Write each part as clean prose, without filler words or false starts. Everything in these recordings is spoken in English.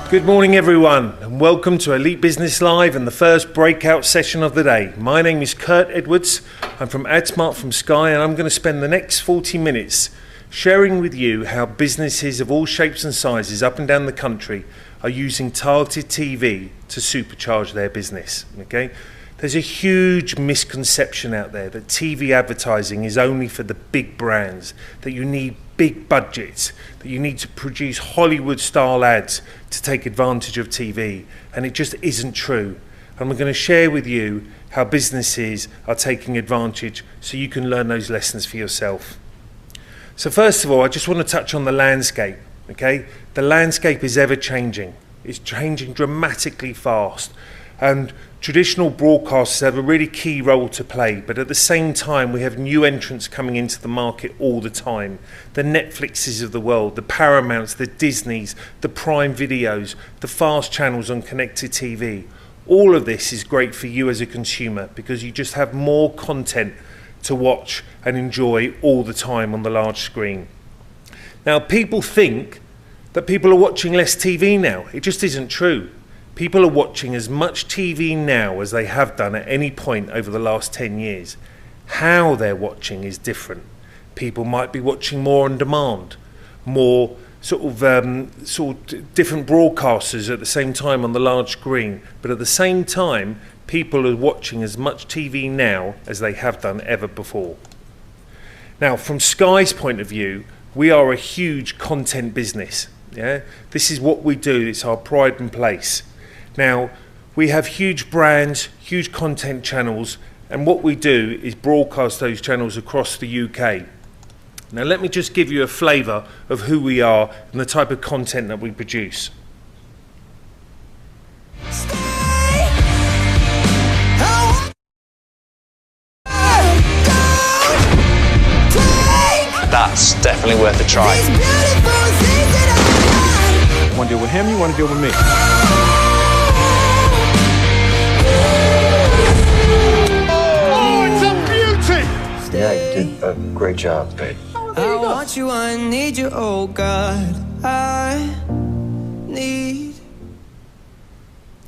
Good morning everyone and welcome to Elite Business Live and the first breakout session of the day. My name is Kurt Edwards. I'm from AdSmart from Sky and I'm going to spend the next 40 minutes sharing with you how businesses of all shapes and sizes up and down the country are using targeted TV to supercharge their business. Okay? There's a huge misconception out there that TV advertising is only for the big brands, that you need big budgets, that you need to produce Hollywood style ads to take advantage of TV, and it just isn't true. And we're going to share with you how businesses are taking advantage so you can learn those lessons for yourself. So first of all, I just want to touch on the landscape. Okay, the landscape is ever changing. It's changing dramatically fast, and traditional broadcasters have a really key role to play, but at the same time we have new entrants coming into the market all the time. The Netflixes of the world, the Paramounts, the Disneys, the Prime Videos, the fast channels on connected TV. All of this is great for you as a consumer because you just have more content to watch and enjoy all the time on the large screen. Now, people think that people are watching less TV now. It just isn't true. People are watching as much TV now as they have done at any point over the last 10 years. How they're watching is different. People might be watching more on demand, more sort of different broadcasters at the same time on the large screen. But at the same time, people are watching as much TV now as they have done ever before. Now, from Sky's point of view, we are a huge content business. Yeah? This is what we do. It's our pride and place. Now, we have huge brands, huge content channels, and what we do is broadcast those channels across the UK. Now, let me just give you a flavour of who we are and the type of content that we produce. That's definitely worth a try. You want to deal with him, you want to deal with me? Yeah, you did a great job, babe. I want you, I need you, oh God, I need.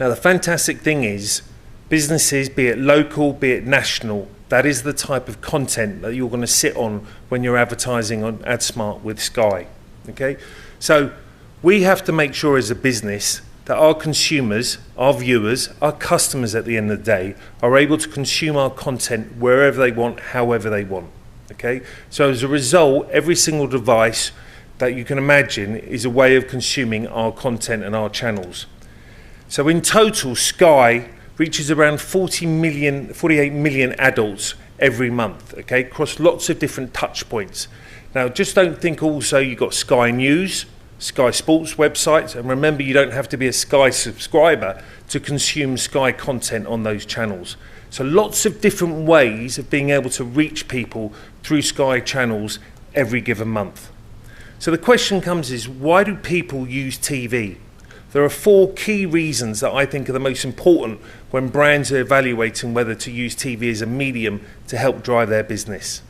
Now the fantastic thing is, businesses, be it local, be it national, that is the type of content that you're going to sit on when you're advertising on AdSmart with Sky. Okay, so we have to make sure as a business that our consumers, our viewers, our customers at the end of the day are able to consume our content wherever they want, however they want. Okay? So as a result, every single device that you can imagine is a way of consuming our content and our channels. So in total, Sky reaches around 48 million adults every month, okay, across lots of different touch points. Now, just don't think also you've got Sky News, Sky Sports websites, and remember you don't have to be a Sky subscriber to consume Sky content on those channels. So lots of different ways of being able to reach people through Sky channels every given month. So the question comes is, why do people use TV? There are 4 key reasons that I think are the most important when brands are evaluating whether to use TV as a medium to help drive their business.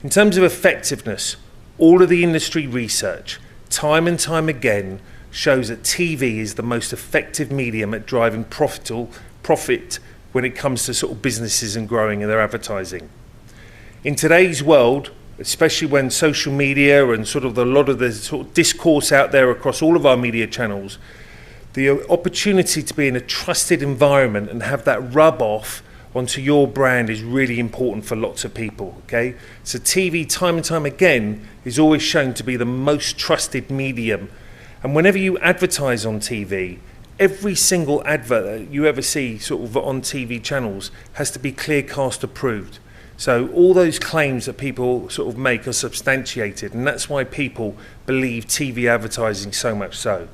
In terms of effectiveness, all of the industry research time and time again shows that TV is the most effective medium at driving profit when it comes to sort of businesses and growing in their advertising. In today's world, especially when social media and sort of a lot of the sort of discourse out there across all of our media channels, the opportunity to be in a trusted environment and have that rub off onto your brand is really important for lots of people, okay? So TV, time and time again, is always shown to be the most trusted medium. And whenever you advertise on TV, every single advert that you ever see sort of on TV channels has to be Clearcast approved. So all those claims that people sort of make are substantiated, and that's why people believe TV advertising so much so.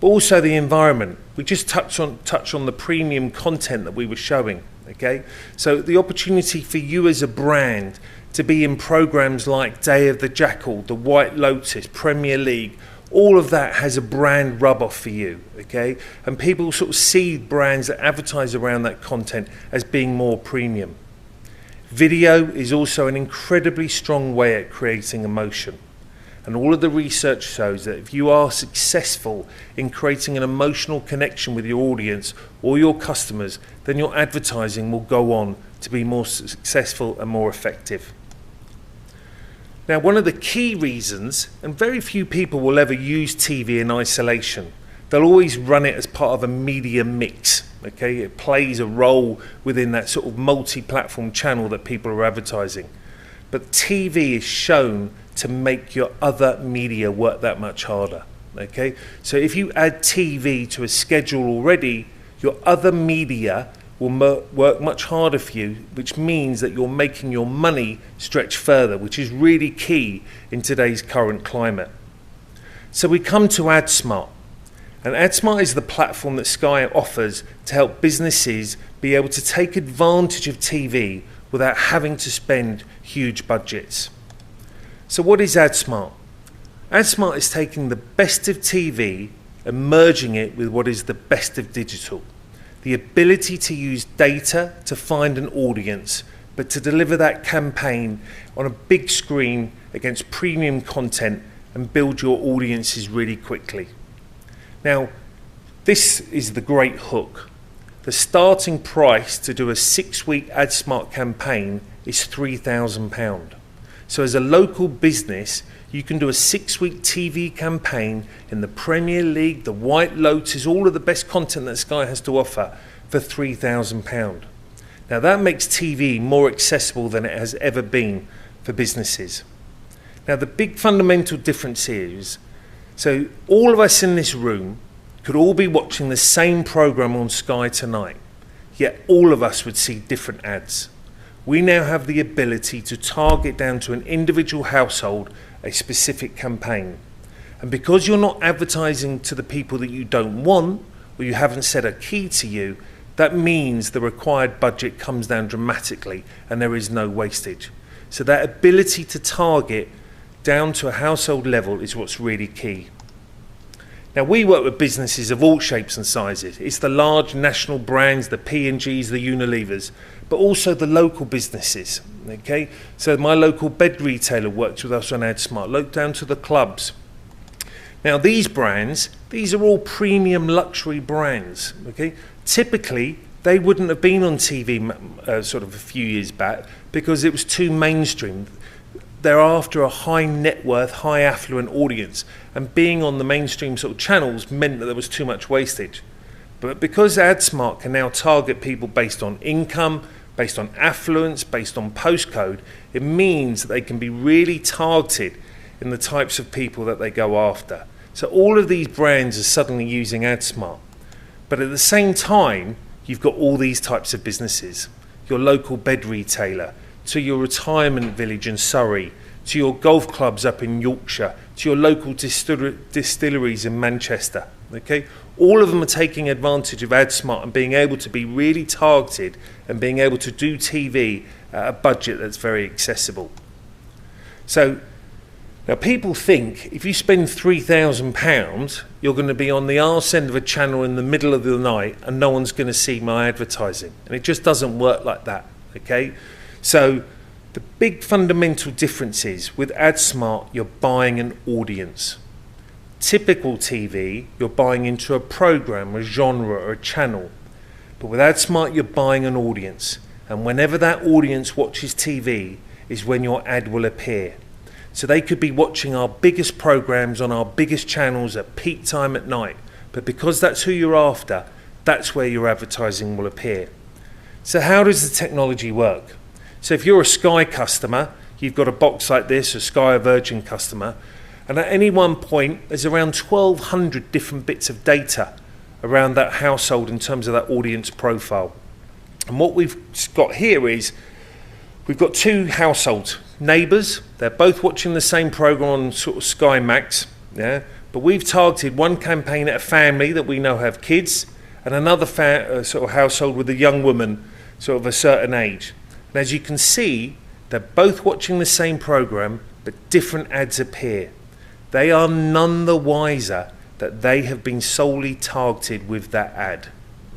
But also the environment. We just touch on the premium content that we were showing. Okay, so the opportunity for you as a brand to be in programs like Day of the Jackal, The White Lotus, Premier League, all of that has a brand rub-off for you, okay? And people sort of see brands that advertise around that content as being more premium. Video is also an incredibly strong way at creating emotion. And all of the research shows that if you are successful in creating an emotional connection with your audience or your customers, then your advertising will go on to be more successful and more effective. Now, one of the key reasons, and very few people will ever use TV in isolation, they'll always run it as part of a media mix. Okay, it plays a role within that sort of multi-platform channel that people are advertising. But TV is shown to make your other media work that much harder. Okay, so if you add TV to a schedule already, your other media will work much harder for you, which means that you're making your money stretch further, which is really key in today's current climate. So we come to AdSmart. And AdSmart is the platform that Sky offers to help businesses be able to take advantage of TV without having to spend huge budgets. So what is AdSmart? AdSmart is taking the best of TV and merging it with what is the best of digital. The ability to use data to find an audience, but to deliver that campaign on a big screen against premium content and build your audiences really quickly. Now, this is the great hook. The starting price to do a 6-week AdSmart campaign is £3,000. So as a local business, you can do a 6-week TV campaign in the Premier League, the White Lotus, all of the best content that Sky has to offer for £3,000. Now that makes TV more accessible than it has ever been for businesses. Now the big fundamental difference is, so all of us in this room could all be watching the same program on Sky tonight, yet all of us would see different ads. We now have the ability to target down to an individual household a specific campaign. And because you're not advertising to the people that you don't want, or you haven't set a key to you, that means the required budget comes down dramatically and there is no wastage. So that ability to target down to a household level is what's really key. Now we work with businesses of all shapes and sizes. It's the large national brands, the P&Gs, the Unilevers, but also the local businesses. Okay, so my local bed retailer works with us on AdSmart, look down to the clubs. Now these brands, these are all premium luxury brands. Okay, typically they wouldn't have been on TV sort of a few years back because it was too mainstream. They're after a high net worth, high affluent audience, and being on the mainstream sort of channels meant that there was too much wastage. But because AdSmart can now target people based on income, based on affluence, based on postcode, it means that they can be really targeted in the types of people that they go after. So all of these brands are suddenly using AdSmart. But at the same time, you've got all these types of businesses. Your local bed retailer, to your retirement village in Surrey, to your golf clubs up in Yorkshire, to your local distilleries in Manchester. Okay, all of them are taking advantage of AdSmart and being able to be really targeted and being able to do TV at a budget that's very accessible. So now people think if you spend £3,000, you're going to be on the arse end of a channel in the middle of the night and no one's going to see my advertising. And it just doesn't work like that. Okay, so the big fundamental difference is with AdSmart, you're buying an audience. Typical TV, you're buying into a program, a genre, or a channel. But with AdSmart, you're buying an audience. And whenever that audience watches TV is when your ad will appear. So they could be watching our biggest programs on our biggest channels at peak time at night. But because that's who you're after, that's where your advertising will appear. So how does the technology work? So if you're a Sky customer, you've got a box like this, a Sky or Virgin customer, and at any one point, there's around 1,200 different bits of data around that household in terms of that audience profile. And what we've got here is, we've got two households, neighbours, they're both watching the same programme on sort of Sky Max, yeah? But we've targeted one campaign at a family that we know have kids, and another sort of household with a young woman, sort of a certain age. And as you can see, they're both watching the same program, but different ads appear. They are none the wiser that they have been solely targeted with that ad.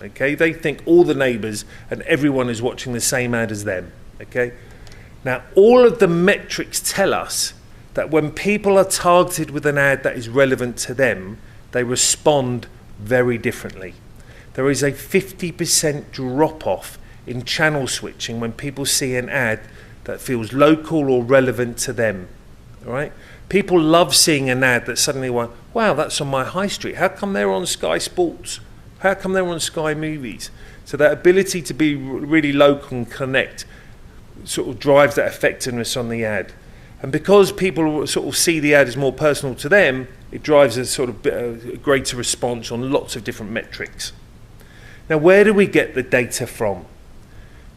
Okay, they think all the neighbours and everyone is watching the same ad as them. Okay, now all of the metrics tell us that when people are targeted with an ad that is relevant to them, they respond very differently. There is a 50% drop-off in channel switching when people see an ad that feels local or relevant to them. All right? People love seeing an ad that suddenly went, wow, that's on my high street. How come they're on Sky Sports? How come they're on Sky Movies? So that ability to be really local and connect sort of drives that effectiveness on the ad. And because people sort of see the ad as more personal to them, it drives a sort of a greater response on lots of different metrics. Now, where do we get the data from?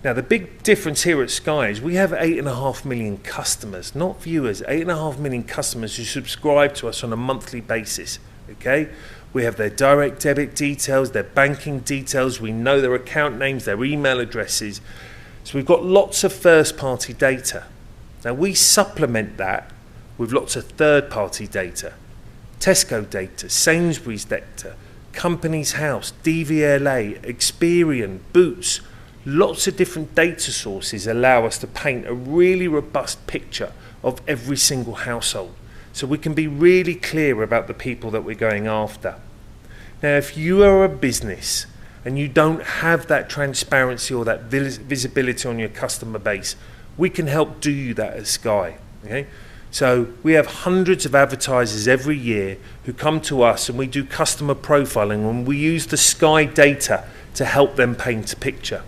Now, the big difference here at Sky is we have 8.5 million customers, not viewers, 8.5 million customers who subscribe to us on a monthly basis, okay? We have their direct debit details, their banking details, we know their account names, their email addresses. So we've got lots of first-party data. Now, we supplement that with lots of third-party data. Tesco data, Sainsbury's data, Companies House, DVLA, Experian, Boots. Lots of different data sources allow us to paint a really robust picture of every single household. So we can be really clear about the people that we're going after. Now, if you are a business and you don't have that transparency or that visibility on your customer base, we can help do you that at Sky. Okay? So we have hundreds of advertisers every year who come to us and we do customer profiling and we use the Sky data to help them paint a picture.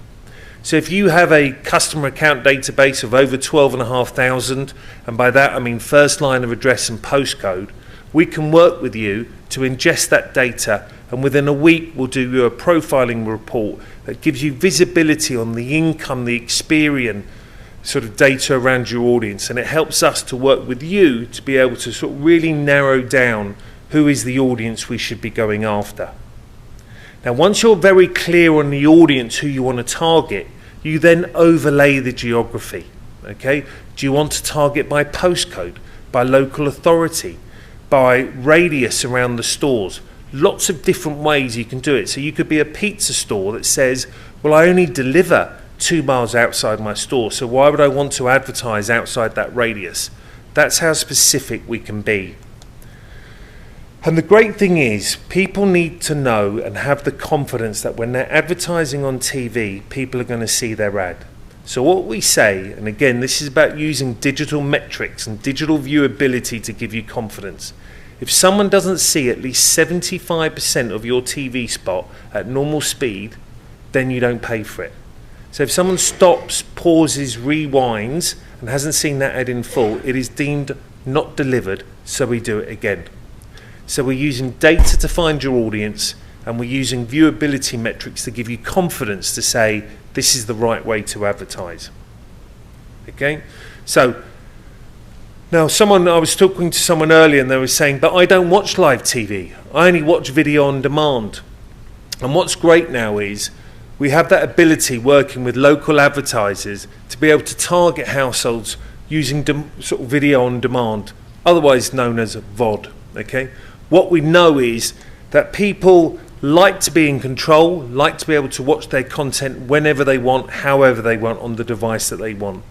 So if you have a customer account database of over 12,500, and by that I mean first line of address and postcode, we can work with you to ingest that data, and within a week we'll do you a profiling report that gives you visibility on the income, the experience, sort of data around your audience, and it helps us to work with you to be able to sort of really narrow down who is the audience we should be going after. Now, once you're very clear on the audience who you want to target, you then overlay the geography. Okay? Do you want to target by postcode, by local authority, by radius around the stores? Lots of different ways you can do it. So you could be a pizza store that says, well, I only deliver 2 miles outside my store, so why would I want to advertise outside that radius? That's how specific we can be. And the great thing is, people need to know and have the confidence that when they're advertising on TV, people are going to see their ad. So what we say, and again, this is about using digital metrics and digital viewability to give you confidence. If someone doesn't see at least 75% of your TV spot at normal speed, then you don't pay for it. So if someone stops, pauses, rewinds, and hasn't seen that ad in full, it is deemed not delivered, so we do it again. So we're using data to find your audience, and we're using viewability metrics to give you confidence to say, this is the right way to advertise. Okay? So, now I was talking to someone earlier and they were saying, but I don't watch live TV. I only watch video on demand. And what's great now is, we have that ability working with local advertisers to be able to target households using sort of video on demand, otherwise known as VOD. Okay? What we know is that people like to be in control, like to be able to watch their content whenever they want, however they want, on the device that they want.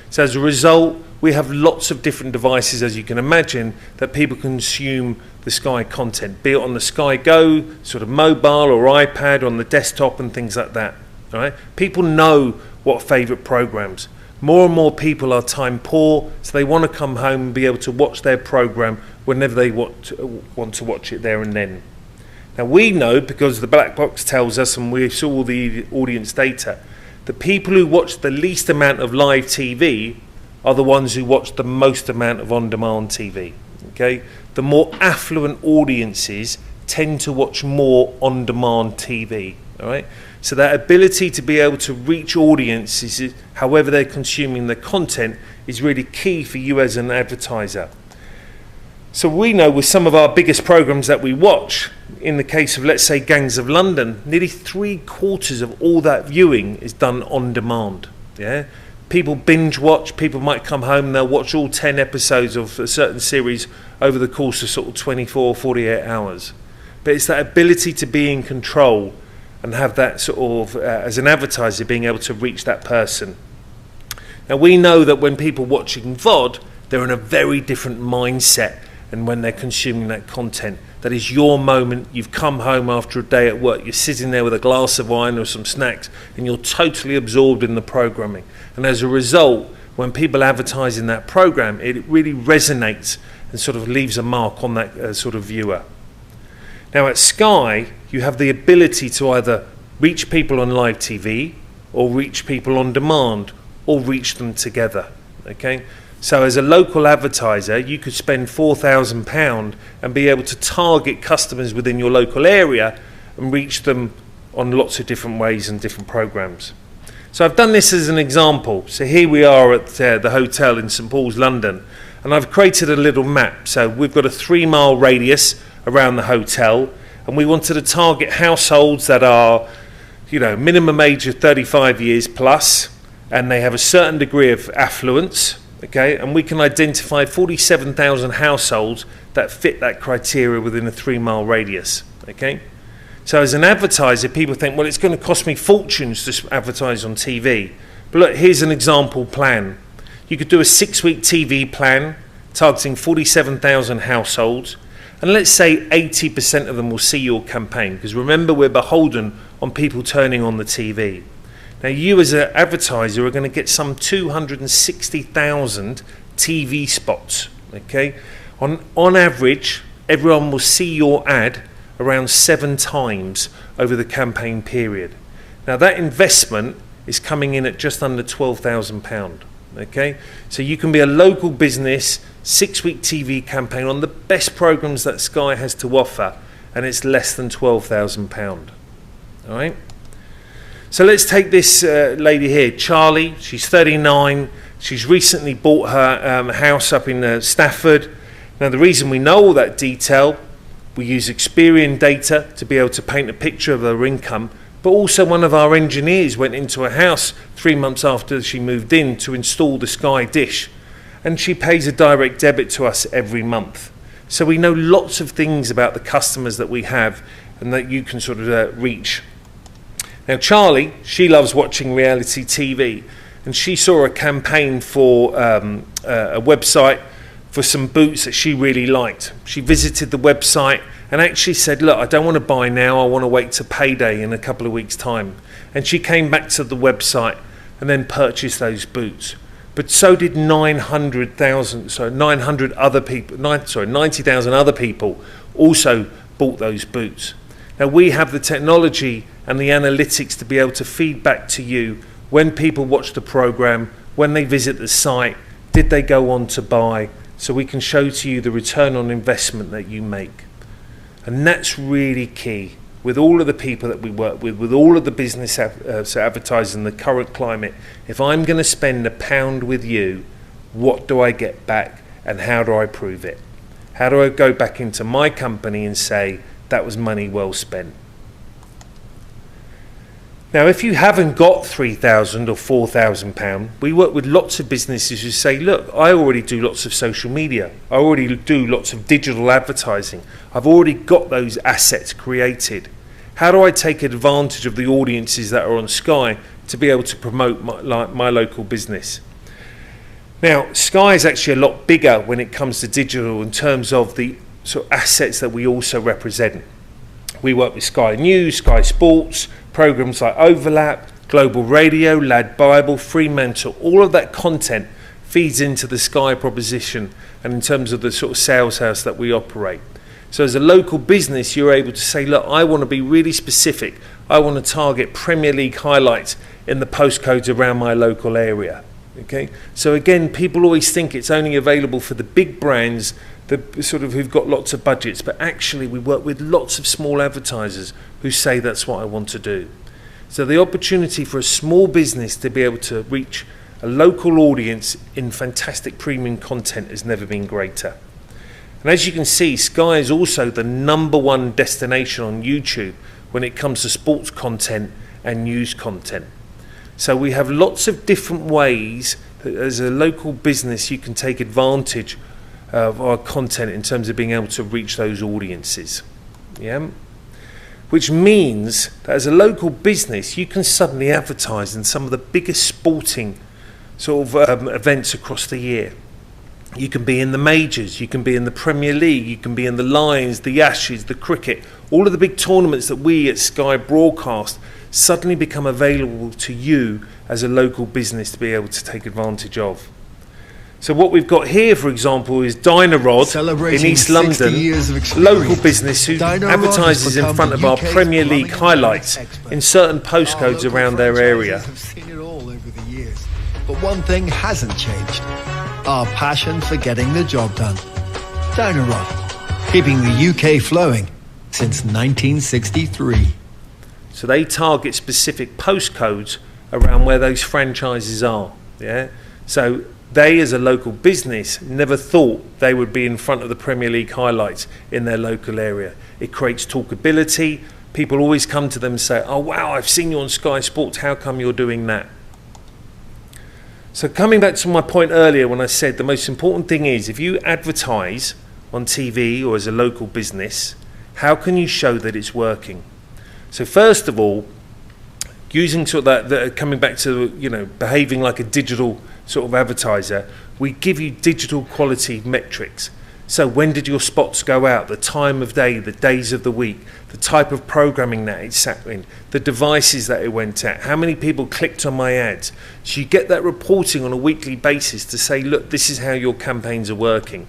So as a result, we have lots of different devices, as you can imagine, that people consume the Sky content, be it on the Sky Go, sort of mobile or iPad, on the desktop and things like that. All right? People know what favourite programmes. More and more people are time poor, so they want to come home and be able to watch their programme whenever they want to watch it there and then. Now we know, because the black box tells us, and we saw the audience data, the people who watch the least amount of live TV are the ones who watch the most amount of on-demand TV. Okay? The more affluent audiences tend to watch more on-demand TV. All right? So that ability to be able to reach audiences, however they're consuming the content, is really key for you as an advertiser. So we know with some of our biggest programs that we watch, in the case of, let's say, Gangs of London, nearly 3/4 of all that viewing is done on demand. Yeah, people binge watch. People might come home and they'll watch all 10 episodes of a certain series over the course of sort of 24, 48 hours. But it's that ability to be in control and have that sort of, as an advertiser, being able to reach that person. Now we know that when people watching VOD, They're in a very different mindset, and when they're consuming that content, that is your moment. You've come home after a day at work, you're sitting there with a glass of wine or some snacks, and you're totally absorbed in the programming. And as a result, when people advertise in that program, it really resonates and sort of leaves a mark on that sort of viewer. Now at Sky, you have the ability to either reach people on live TV, or reach people on demand, or reach them together. Okay? So as a local advertiser, you could spend £4,000 and be able to target customers within your local area and reach them on lots of different ways and different programs. So I've done this as an example. So here we are at the hotel in St Paul's, London, and I've created a little map. So we've got a 3-mile radius around the hotel, and we wanted to target households that are, minimum age of 35 years plus, and they have a certain degree of affluence. Okay, and we can identify 47,000 households that fit that criteria within a 3-mile radius. Okay, so as an advertiser, people think, well, it's going to cost me fortunes to advertise on TV. But look, here's an example plan. You could do a 6-week TV plan targeting 47,000 households, and let's say 80% of them will see your campaign, because remember, we're beholden on people turning on the TV. Now you as an advertiser are going to get some 260,000 TV spots. Okay, on average, everyone will see your ad around 7 times over the campaign period. Now that investment is coming in at just under £12,000. Okay, so you can be a local business, 6-week TV campaign on the best programs that Sky has to offer, and it's less than £12,000. All right. So let's take this lady here, Charlie. She's 39. She's recently bought her house up in Stafford. Now the reason we know all that detail, we use Experian data to be able to paint a picture of her income, but also one of our engineers went into a house 3 months after she moved in to install the Sky dish, and she pays a direct debit to us every month. So we know lots of things about the customers that we have and that you can sort of reach. Now Charlie, she loves watching reality TV, and she saw a campaign for a website for some boots that she really liked. She visited the website and actually said, look, I don't want to buy now, I want to wait to payday in a couple of weeks' time. And she came back to the website and then purchased those boots. But so did 90,000 other people also bought those boots. Now we have the technology and the analytics to be able to feed back to you when people watch the program, when they visit the site, did they go on to buy, so we can show to you the return on investment that you make. And that's really key with all of the people that we work with all of the business advertisers in the current climate. If I'm going to spend £1 with you, what do I get back and how do I prove it? How do I go back into my company and say that was money well spent? Now, if you haven't got £3,000 or £4,000, we work with lots of businesses who say, look, I already do lots of social media. I already do lots of digital advertising. I've already got those assets created. How do I take advantage of the audiences that are on Sky to be able to promote my local business? Now, Sky is actually a lot bigger when it comes to digital in terms of the sort of assets that we also represent. We work with Sky News, Sky Sports, programs like Overlap, Global Radio, Lad Bible, Fremantle. All of that content feeds into the Sky proposition and in terms of the sort of sales house that we operate. So as a local business, you're able to say, look, I want to be really specific. I want to target Premier League highlights in the postcodes around my local area. Okay. So again, people always think it's only available for the big brands, the sort of who've got lots of budgets, but actually we work with lots of small advertisers who say that's what I want to do. So the opportunity for a small business to be able to reach a local audience in fantastic premium content has never been greater. And as you can see, Sky is also the #1 destination on YouTube when it comes to sports content and news content. So we have lots of different ways that as a local business you can take advantage of our content in terms of being able to reach those audiences. Yeah? Which means that as a local business you can suddenly advertise in some of the biggest sporting sort of events across the year. You can be in the majors, you can be in the Premier League, you can be in the Lions, the Ashes, the cricket. All of the big tournaments that we at Sky broadcast suddenly become available to you as a local business to be able to take advantage of. So what we've got here, for example, is Dynarod in East London, local business who advertises in front of our Premier League highlights in certain postcodes around their area. Have seen it all over the years. But one thing hasn't changed. Our passion for getting the job done. Dynarod, keeping the UK flowing since 1963. So they target specific postcodes around where those franchises are. Yeah. So they, as a local business, never thought they would be in front of the Premier League highlights in their local area. It creates talkability. People always come to them and say, "Oh wow, I've seen you on Sky Sports. How come you're doing that?" So coming back to my point earlier when I said the most important thing is if you advertise on TV or as a local business, how can you show that it's working? So first of all, using sort of that coming back to, you know, behaving like a digital sort of advertiser, we give you digital quality metrics. So when did your spots go out, the time of day, the days of the week, the type of programming that it sat in, the devices that it went at, how many people clicked on my ads. So you get that reporting on a weekly basis to say, look, this is how your campaigns are working.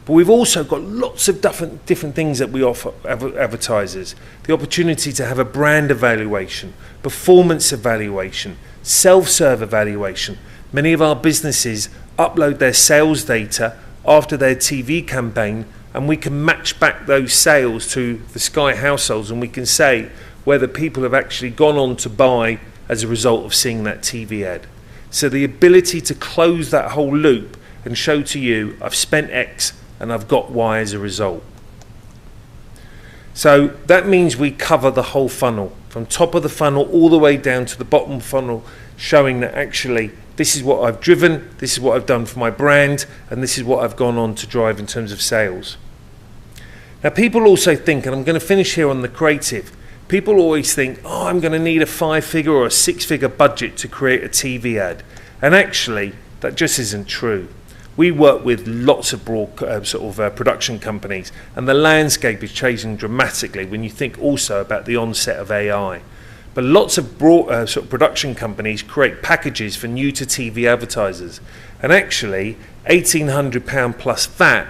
But we've also got lots of different things that we offer advertisers. The opportunity to have a brand evaluation, performance evaluation, self-serve evaluation. Many of our businesses upload their sales data after their TV campaign, and we can match back those sales to the Sky households, and we can say whether people have actually gone on to buy as a result of seeing that TV ad. So the ability to close that whole loop and show to you, I've spent X and I've got Y as a result. So that means we cover the whole funnel, from top of the funnel all the way down to the bottom funnel, showing that actually this is what I've driven, this is what I've done for my brand, and this is what I've gone on to drive in terms of sales. Now people also think, and I'm going to finish here on the creative, people always think, oh, I'm going to need a 5-figure or a 6-figure budget to create a TV ad. And actually, that just isn't true. We work with lots of production companies, and the landscape is changing dramatically when you think also about the onset of AI. But lots of production companies create packages for new to TV advertisers. And actually, £1,800 plus VAT,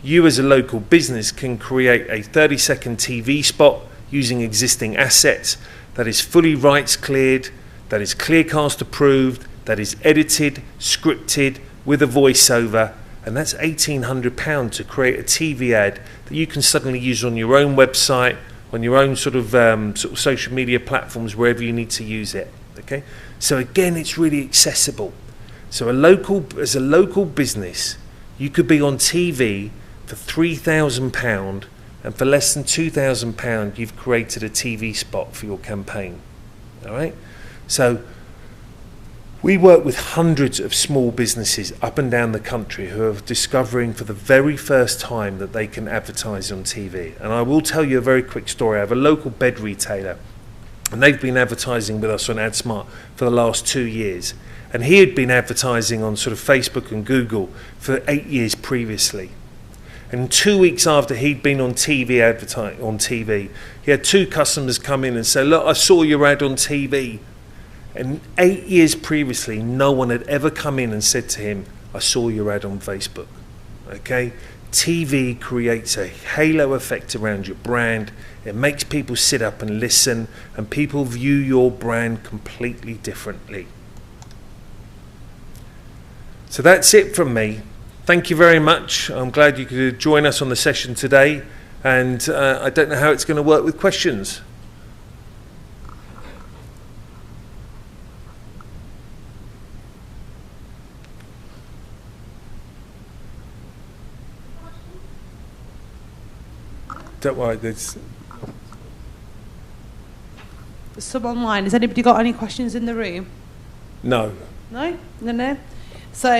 you as a local business can create a 30-second TV spot using existing assets that is fully rights cleared, that is Clearcast approved, that is edited, scripted, with a voiceover, and that's £1,800 to create a TV ad that you can suddenly use on your own website, on your own sort of social media platforms, wherever you need to use it. Okay, so again, it's really accessible. So as a local business, you could be on TV for £3,000, and for less than £2,000, you've created a TV spot for your campaign. All right, so we work with hundreds of small businesses up and down the country who are discovering for the very first time that they can advertise on TV. And I will tell you a very quick story. I have a local bed retailer, and they've been advertising with us on AdSmart for the last 2 years. And he had been advertising on sort of Facebook and Google for 8 years previously. And 2 weeks after he'd been on TV, he had 2 customers come in and say, look, I saw your ad on TV. And 8 years previously, no one had ever come in and said to him, I saw your ad on Facebook. Okay? TV creates a halo effect around your brand. It makes people sit up and listen, and people view your brand completely differently. So that's it from me. Thank you very much. I'm glad you could join us on the session today, and I don't know how it's going to work with questions. Don't worry, there's some online. Has anybody got any questions in the room? No. No. So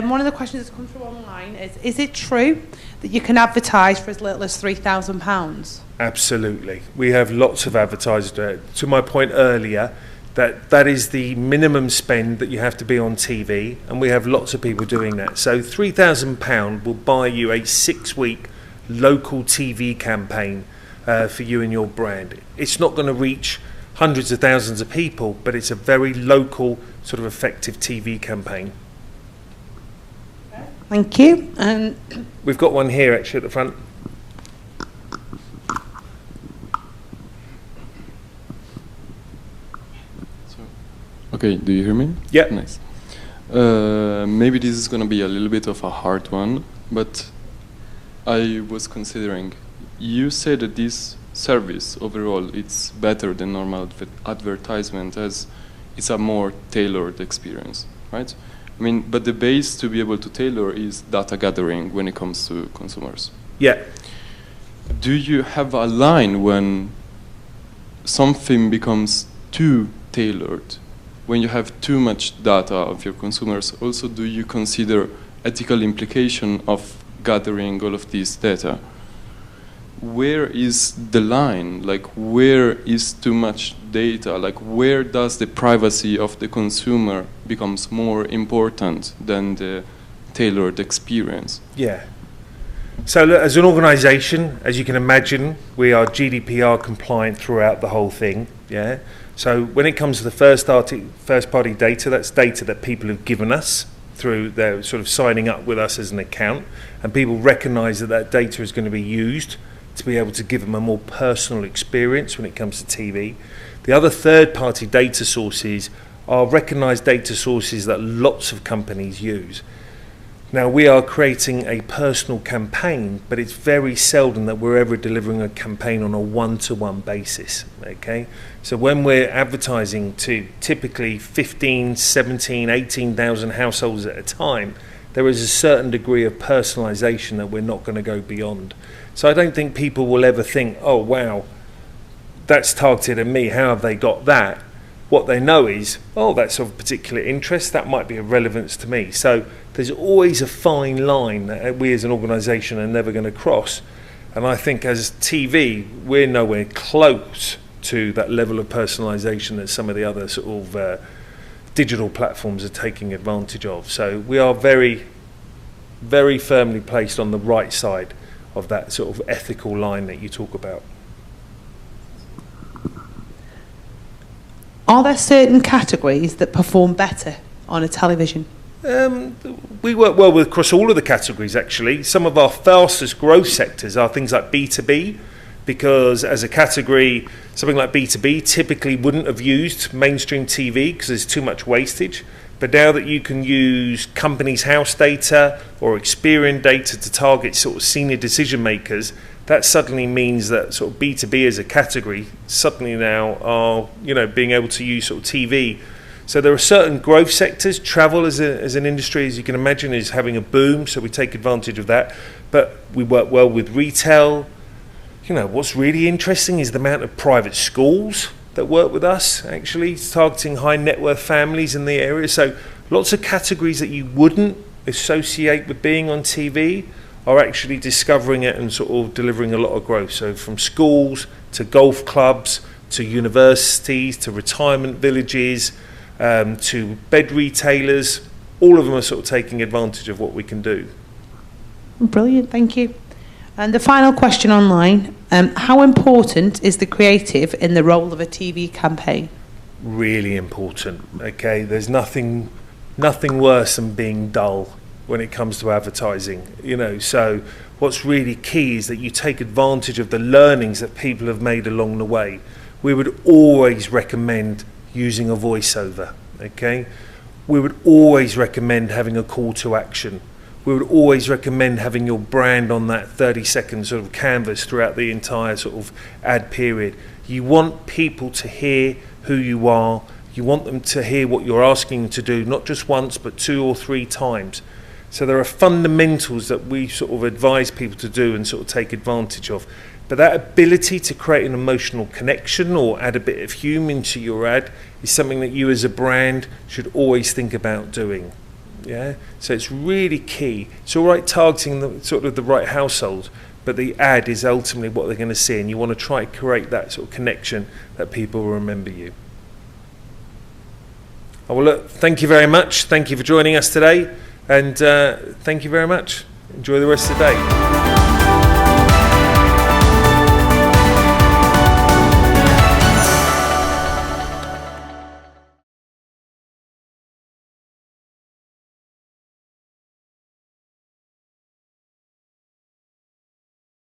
one of the questions that's come through online is it true that you can advertise for as little as £3,000? Absolutely. We have lots of advertisers. To my point earlier, That is the minimum spend that you have to be on TV, and we have lots of people doing that. So £3,000 will buy you a 6-week local TV campaign for you and your brand. It's not going to reach hundreds of thousands of people, but it's a very local, sort of effective TV campaign. Thank you. And we've got one here actually at the front. Okay, do you hear me? Yeah. Nice. Maybe this is going to be a little bit of a hard one, but I was considering, you said that this service overall it's better than normal advertisement as it's a more tailored experience, right? I mean, but the base to be able to tailor is data gathering when it comes to consumers. Yeah. Do you have a line when something becomes too tailored? When you have too much data of your consumers, also do you consider ethical implication of gathering all of this data? Where is the line? Like, where is too much data? Like, where does the privacy of the consumer becomes more important than the tailored experience? Yeah. So look, as an organisation, as you can imagine, we are GDPR compliant throughout the whole thing. Yeah. So when it comes to the first party data, that's data that people have given us through their sort of signing up with us as an account, and people recognise that that data is going to be used to be able to give them a more personal experience when it comes to TV. The other third-party data sources are recognised data sources that lots of companies use. Now, we are creating a personal campaign, but it's very seldom that we're ever delivering a campaign on a one-to-one basis, okay? So when we're advertising to typically 15, 17, 18,000 households at a time, there is a certain degree of personalisation that we're not going to go beyond. So I don't think people will ever think, oh, wow, that's targeted at me, how have they got that? What they know is, oh, that's of particular interest, that might be of relevance to me. So there's always a fine line that we as an organisation are never going to cross. And I think as TV, we're nowhere close to that level of personalisation that some of the other sort of digital platforms are taking advantage of. So we are very, very firmly placed on the right side of that sort of ethical line that you talk about. are there certain categories that perform better on a television? We work well across all of the categories, actually. Some of our fastest growth sectors are things like B2B, because as a category, something like B2B typically wouldn't have used mainstream TV because there's too much wastage. But now that you can use companies' house data or Experian data to target sort of senior decision makers, that suddenly means that sort of B2B as a category suddenly now are, being able to use sort of TV. So there are certain growth sectors. Travel as an industry, as you can imagine, is having a boom, so we take advantage of that. But we work well with retail. What's really interesting is the amount of private schools that work with us, actually targeting high net worth families in the area. So lots of categories that you wouldn't associate with being on TV are actually discovering it and sort of delivering a lot of growth. So from schools to golf clubs to universities to retirement villages to bed retailers, all of them are sort of taking advantage of what we can do. Brilliant, thank you. And the final question online, how important is the creative in the role of a TV campaign? Really important, okay? There's nothing worse than being dull when it comes to advertising, so what's really key is that you take advantage of the learnings that people have made along the way. We would always recommend using a voiceover, okay? We would always recommend having a call to action. We would always recommend having your brand on that 30-second sort of canvas throughout the entire sort of ad period. You want people to hear who you are. You want them to hear what you're asking them to do, not just once, but 2 or 3 times. So there are fundamentals that we sort of advise people to do and sort of take advantage of. But that ability to create an emotional connection or add a bit of humour into your ad is something that you as a brand should always think about doing. Yeah, so it's really key. It's all right targeting the right household, but the ad is ultimately what they're going to see, and you want to try to create that sort of connection that people will remember you. Oh, well, look, thank you very much. Thank you for joining us today, and thank you very much. Enjoy the rest of the day.